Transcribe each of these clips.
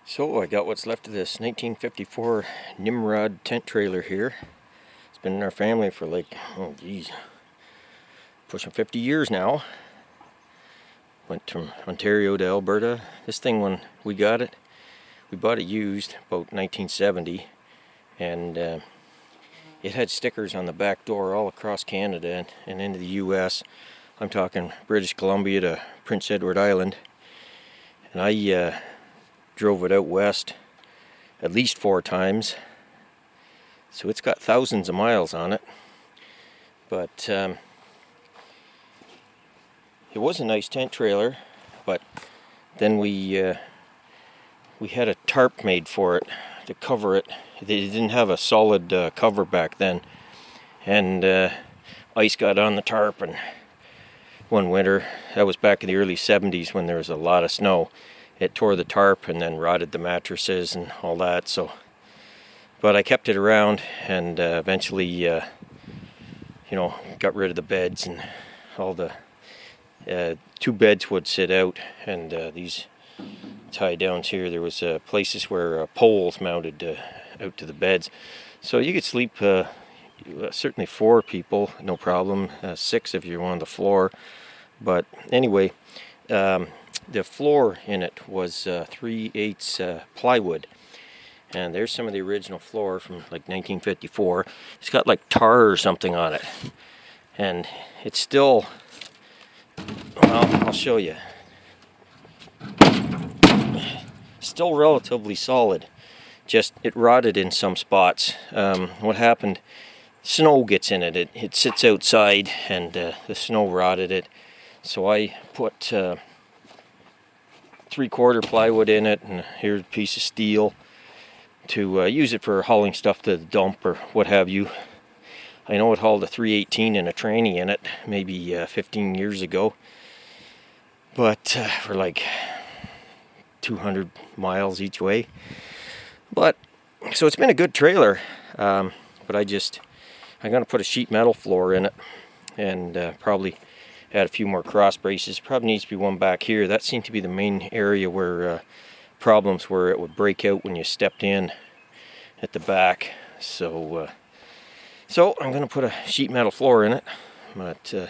So I got what's left of this 1954 Nimrod tent trailer here. It's been in our family for like, oh geez, pushing 50 years now. Went from Ontario to Alberta. This thing, when we got it, we bought it used about 1970, and it had stickers on the back door all across Canada and into the US. I'm talking British Columbia to Prince Edward Island. And I drove it out west at least 4 times, so it's got thousands of miles on it. But it was a nice tent trailer, but then we had a tarp made for it to cover it. They didn't have a solid cover back then, and ice got on the tarp, and one winter, that was back in the early 70s when there was a lot of snow, it tore the tarp and then rotted the mattresses and all that. So, but I kept it around, and eventually got rid of the beds, and all the 2 beds would sit out, and these tie downs here, there was places where poles mounted out to the beds, so you could sleep certainly 4 people, no problem, 6 if you're on the floor. But anyway, the floor in it was 3/8 plywood, and there's some of the original floor from like 1954. It's got like tar or something on it, and it's still, well, I'll show you, still relatively solid, just it rotted in some spots. What happened, snow gets in it, it sits outside, and the snow rotted it. So I put 3/4 plywood in it, and here's a piece of steel to use it for hauling stuff to the dump or what have you. I know it hauled a 318 and a tranny in it maybe 15 years ago, but for like 200 miles each way. But so it's been a good trailer, but I'm gonna put a sheet metal floor in it, and probably add a few more cross braces. Probably needs to be one back here. That seemed to be the main area where problems where it would break out when you stepped in at the back. So I'm going to put a sheet metal floor in it. But yeah,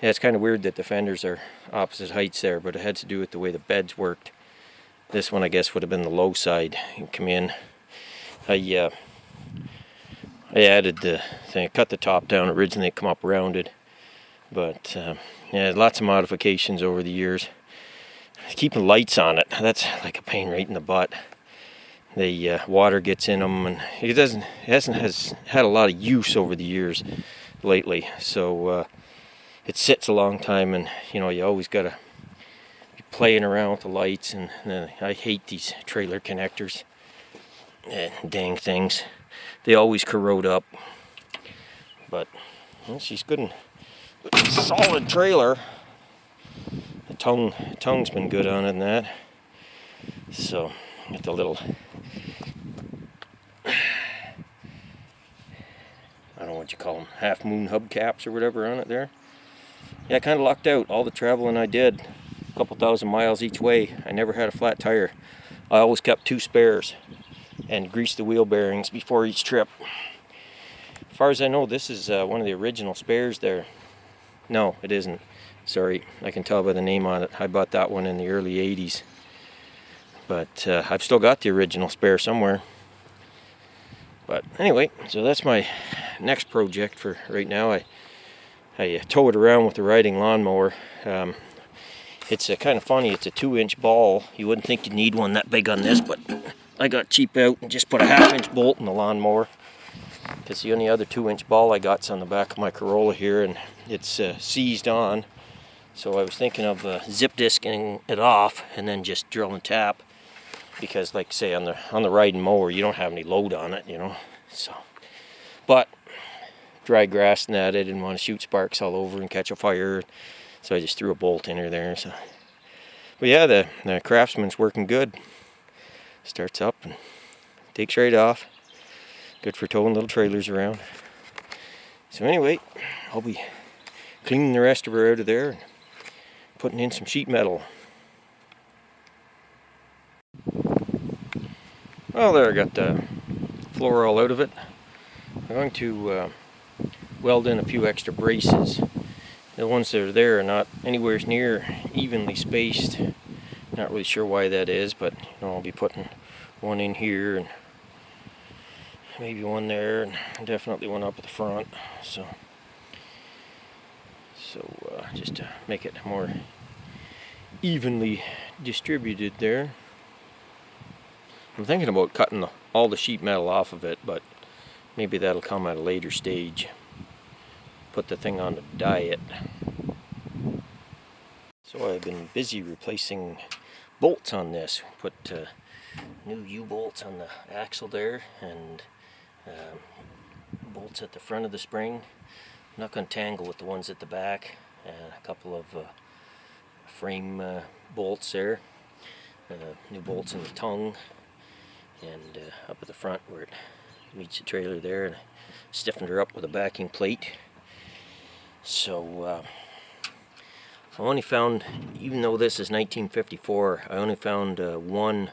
it's kind of weird that the fenders are opposite heights there, but it had to do with the way the beds worked. This one, I guess, would have been the low side. You come in. I added the thing. I cut the top down. Originally, it come up rounded. But yeah, lots of modifications over the years. Keeping lights on it, that's like a pain right in the butt. The water gets in them, and it has had a lot of use over the years lately. So it sits a long time, and you always gotta be playing around with the lights. And I hate these trailer connectors. Dang things, they always corrode up. But well, she's good and solid trailer. The tongue's been good on it and that. So got the little, I don't know what you call them, half moon hubcaps or whatever on it there. Yeah, I kind of lucked out. All the traveling I did, a couple thousand miles each way, I never had a flat tire. I always kept 2 spares and greased the wheel bearings before each trip. As far as I know, this is one of the original spares there. No, it isn't. Sorry, I can tell by the name on it. I bought that one in the early 80s. But I've still got the original spare somewhere. But anyway, so that's my next project for right now. I tow it around with the riding lawnmower. It's kind of funny. It's a 2-inch ball. You wouldn't think you'd need one that big on this, but I got cheap out and just put a 1/2-inch bolt in the lawnmower. Because the only other 2-inch ball I got's on the back of my Corolla here, and it's seized on. So I was thinking of zip disking it off and then just drill and tap, because, like say, on the riding mower, you don't have any load on it, So, but dry grass and that, I didn't want to shoot sparks all over and catch a fire, so I just threw a bolt in her there. So, but yeah, the Craftsman's working good. Starts up and takes right off. Good for towing little trailers around. So anyway, I'll be cleaning the rest of her out of there and putting in some sheet metal. Well, there, I got the floor all out of it. I'm going to weld in a few extra braces. The ones that are there are not anywhere near evenly spaced. Not really sure why that is, but I'll be putting one in here and maybe one there, and definitely one up at the front. So just to make it more evenly distributed there. I'm thinking about cutting all the sheet metal off of it, but maybe that'll come at a later stage. Put the thing on the diet. So I've been busy replacing bolts on this. Put new U-bolts on the axle there, and bolts at the front of the spring. I'm not going to tangle with the ones at the back, and a couple of frame bolts there. New bolts in the tongue, and up at the front where it meets the trailer there, and I stiffened her up with a backing plate. So I only found, even though this is 1954, I only found one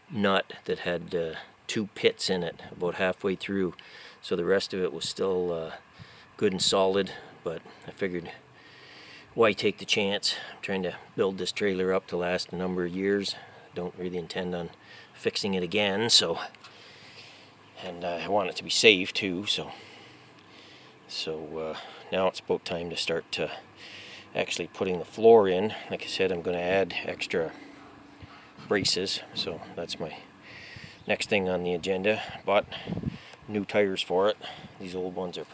nut that had 2 pits in it about halfway through. So the rest of it was still good and solid, but I figured, why take the chance? I'm trying to build this trailer up to last a number of years. Don't really intend on fixing it again, so, and I want it to be safe too, so now it's about time to start actually putting the floor in. Like I said, I'm going to add extra braces, so that's my next thing on the agenda. Bought new tires for it. These old ones are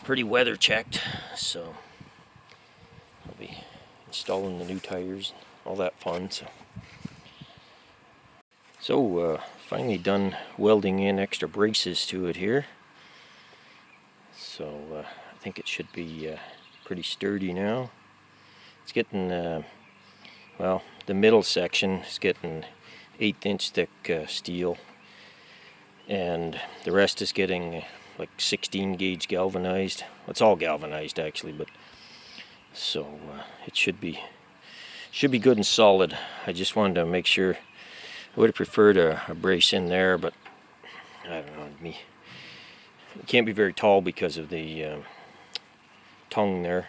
pretty weather checked, so I'll be installing the new tires, all that fun. So finally done welding in extra braces to it here. So I think it should be pretty sturdy now. It's getting, well, the middle section is getting 1/8 inch thick steel, and the rest is getting like 16 gauge galvanized. It's all galvanized actually, but so it should be good and solid. I just wanted to make sure. I would have preferred a brace in there, but I don't know, it can't be very tall because of the tongue there.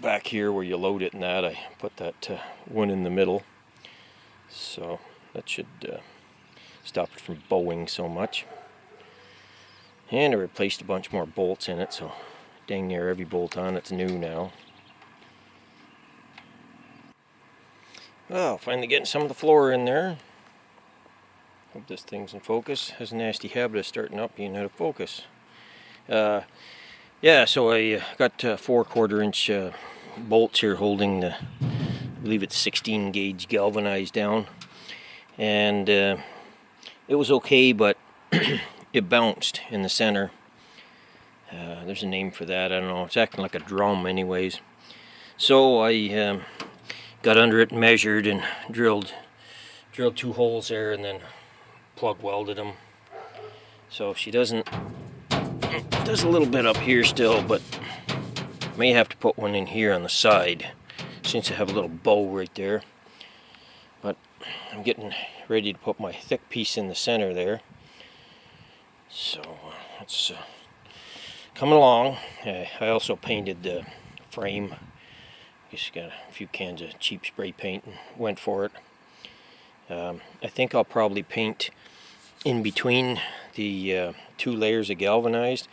Back here where you load it and that, I put that one in the middle, so that should stop it from bowing so much. And I replaced a bunch more bolts in it, so dang near every bolt on it's new now. Well, finally getting some of the floor in there. Hope this thing's in focus. Has a nasty habit of starting up being out of focus. Yeah, so I got 4 1/4 inch bolts here holding the, I believe it's 16 gauge galvanized down. And it was okay, but it bounced in the center. There's a name for that, I don't know. It's acting like a drum anyways. So I got under it, measured, and drilled 2 holes there, and then plug welded them. So she does a little bit up here still, but may have to put one in here on the side since I have a little bow right there. But I'm getting ready to put my thick piece in the center there. So it's coming along. I also painted the frame. Just got a few cans of cheap spray paint and went for it. I think I'll probably paint in between the 2 layers of galvanized.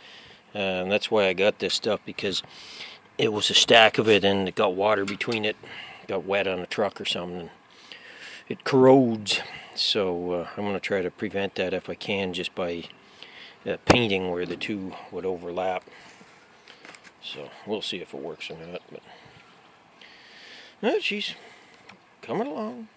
That's why I got this stuff, because it was a stack of it and it got water between it. Got wet on a truck or something. It corrodes. So I'm going to try to prevent that if I can, just by painting where the 2 would overlap. So we'll see if it works or not. But she's coming along.